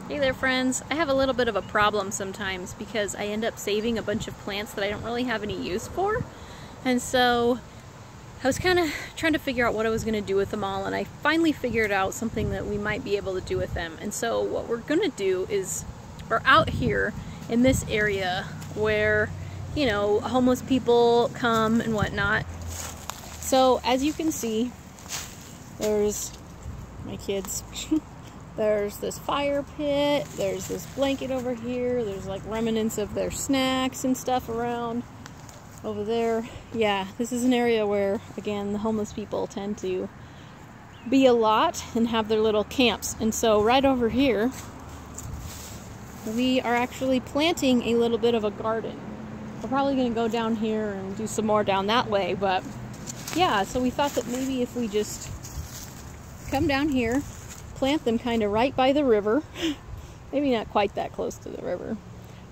Hey there friends, I have a little bit of a problem sometimes because I end up saving a bunch of plants that I don't really have any use for. And so I was kind of trying to figure out what I was going to do with them all, and I finally figured out something that we might be able to do with them. And so what we're going to do is we're out here in this area where, you know, homeless people come and whatnot. So as you can see, there's my kids. There's this fire pit, there's this blanket over here, there's like remnants of their snacks and stuff around over there. Yeah, this is an area where, again, the homeless people tend to be a lot and have their little camps. And so right over here, we are actually planting a little bit of a garden. We're probably going to go down here and do some more down that way, but yeah, so we thought that maybe if we just come down here, plant them kind of right by the river, maybe not quite that close to the river,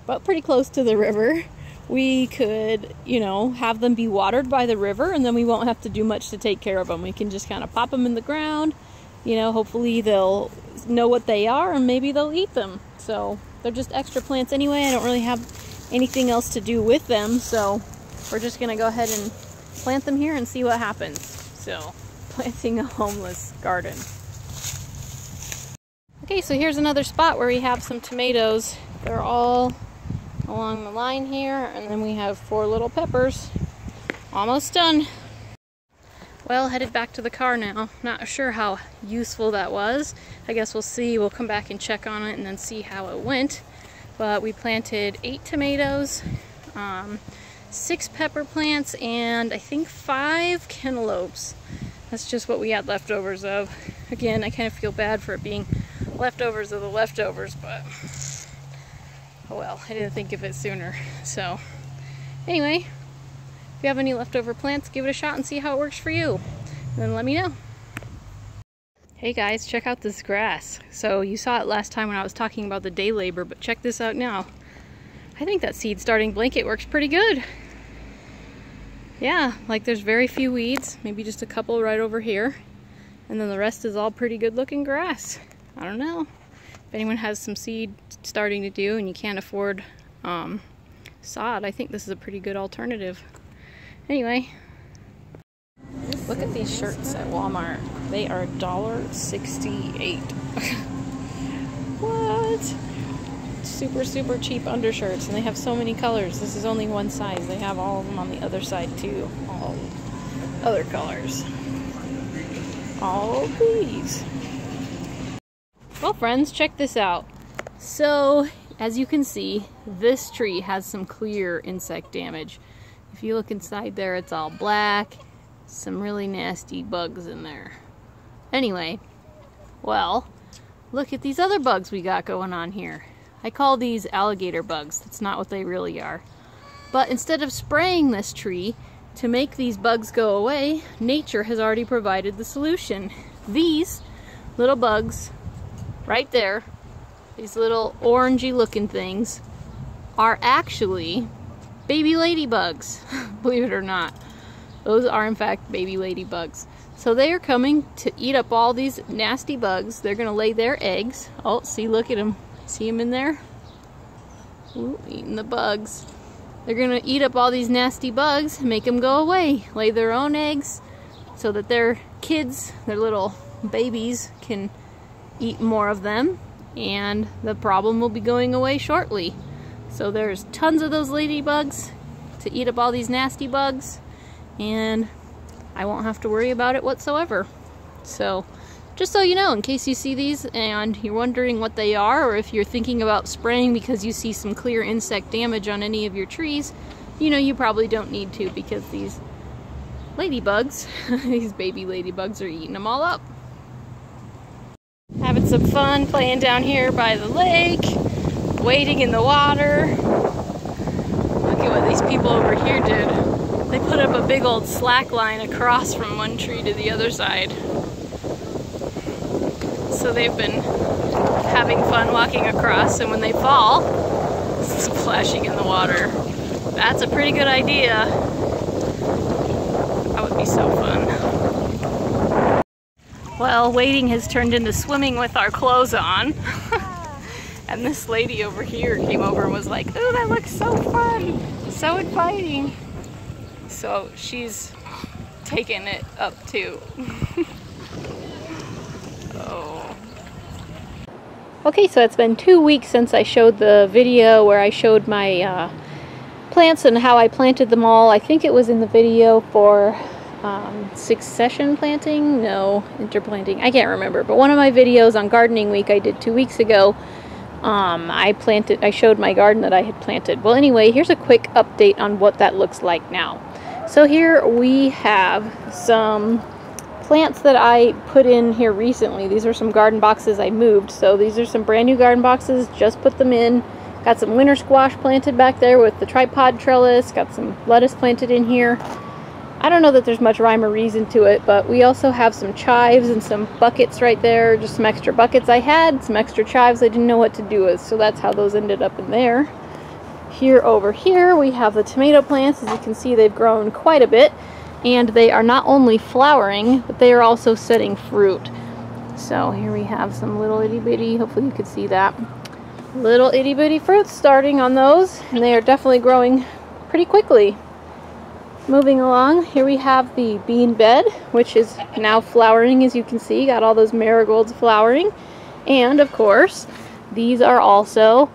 but pretty close to the river, we could, you know, have them be watered by the river, and then we won't have to do much to take care of them. We can just kind of pop them in the ground, you know, hopefully they'll know what they are and maybe they'll eat them. So they're just extra plants anyway. I don't really have anything else to do with them, so we're just gonna go ahead and plant them here and see what happens. So planting a homeless garden. Okay, so here's another spot where we have some tomatoes. They're all along the line here, and then we have 4 little peppers. Almost done. Well, headed back to the car now. Not sure how useful that was. I guess we'll see. We'll come back and check on it and then see how it went. But we planted 8 tomatoes, 6 pepper plants, and I think 5 cantaloupes. That's just what we had leftovers of. Again, I kind of feel bad for it being leftovers of the leftovers, but oh well, I didn't think of it sooner. So anyway, if you have any leftover plants, give it a shot and see how it works for you, and then let me know. Hey guys, check out this grass. So you saw it last time when I was talking about the day labor, but check this out now. I think that seed starting blanket works pretty good. Yeah, like there's very few weeds, maybe just a couple right over here, and then the rest is all pretty good looking grass. I don't know. If anyone has some seed starting to do and you can't afford sod, I think this is a pretty good alternative. Anyway, look at these shirts at Walmart. They are $1.68. What? Super cheap undershirts, and they have so many colors. This is only one size. They have all of them on the other side too. All other colors. All of these. Well friends, check this out. So, as you can see, this tree has some clear insect damage. If you look inside there, it's all black. Some really nasty bugs in there. Anyway, well, look at these other bugs we got going on here. I call these alligator bugs. That's not what they really are. But instead of spraying this tree to make these bugs go away, nature has already provided the solution. These little bugs right there, these little orangey looking things, are actually baby ladybugs. Believe it or not. Those are in fact baby ladybugs. So they are coming to eat up all these nasty bugs. They're going to lay their eggs. Oh, see, look at them. See them in there? Ooh, eating the bugs. They're going to eat up all these nasty bugs and make them go away. Lay their own eggs so that their kids, their little babies, can eat more of them, and the problem will be going away shortly. So there's tons of those ladybugs to eat up all these nasty bugs, and I won't have to worry about it whatsoever. So just so you know, in case you see these and you're wondering what they are, or if you're thinking about spraying because you see some clear insect damage on any of your trees, you know you probably don't need to, because these ladybugs, these baby ladybugs, are eating them all up. Having some fun playing down here by the lake, wading in the water. Look at what these people over here did. They put up a big old slack line across from one tree to the other side. So they've been having fun walking across, and when they fall, splashing in the water. That's a pretty good idea. That would be so fun. Well, wading has turned into swimming with our clothes on. And this lady over here came over and was like, "Ooh, that looks so fun, so inviting." So she's taking it up too. Oh. Okay, so it's been 2 weeks since I showed the video where I showed my plants and how I planted them all. I think it was in the video for succession planting? No, interplanting. I can't remember. But one of my videos on gardening week I did 2 weeks ago, I showed my garden that I had planted. Well, anyway, here's a quick update on what that looks like now. So here we have some plants that I put in here recently. These are some garden boxes I moved. So these are some brand new garden boxes, just put them in. Got some winter squash planted back there with the tripod trellis. Got some lettuce planted in here. I don't know that there's much rhyme or reason to it, but we also have some chives and some buckets right there. Just some extra buckets I had, some extra chives I didn't know what to do with, so that's how those ended up in there. Here over here we have the tomato plants. As you can see, they've grown quite a bit, and they are not only flowering, but they are also setting fruit. So here we have some little itty bitty, hopefully you can see that, little itty bitty fruits starting on those, and they are definitely growing pretty quickly. Moving along, here we have the bean bed, which is now flowering, as you can see. Got all those marigolds flowering. And, of course, these are also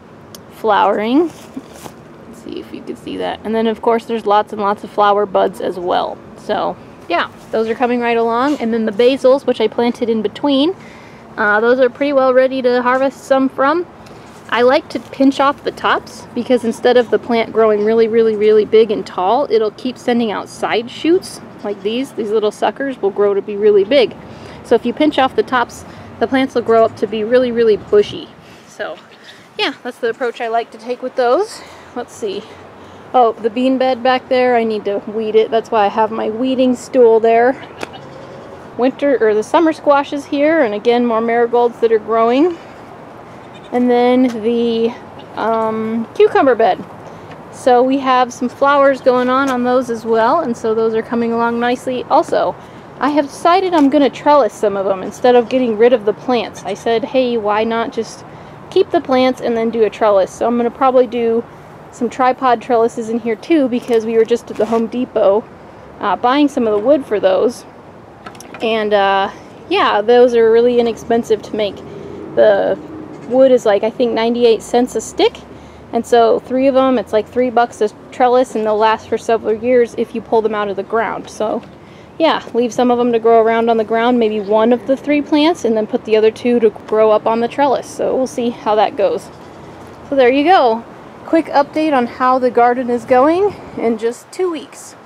flowering. Let's see if you can see that. And then, of course, there's lots and lots of flower buds as well. So, yeah, those are coming right along. And then the basils, which I planted in between, those are pretty well ready to harvest some from. I like to pinch off the tops because instead of the plant growing really big and tall, it'll keep sending out side shoots like these little suckers will grow to be really big. So if you pinch off the tops, the plants will grow up to be really bushy. So yeah, that's the approach I like to take with those. Let's see. Oh, the bean bed back there, I need to weed it. That's why I have my weeding stool there. The summer squashes here, and again more marigolds that are growing. And then the cucumber bed. So we have some flowers going on those as well, and so those are coming along nicely. Also, I have decided I'm going to trellis some of them instead of getting rid of the plants. I said, hey, why not just keep the plants and then do a trellis? So I'm going to probably do some tripod trellises in here too, because we were just at the Home Depot buying some of the wood for those. And yeah, those are really inexpensive to make. The wood is like, I think, 98 cents a stick, and so 3 of them, it's like $3 a trellis, and they'll last for several years if you pull them out of the ground. So yeah, leave some of them to grow around on the ground, maybe 1 of the 3 plants, and then put the other 2 to grow up on the trellis. So we'll see how that goes. So there you go, quick update on how the garden is going in just 2 weeks.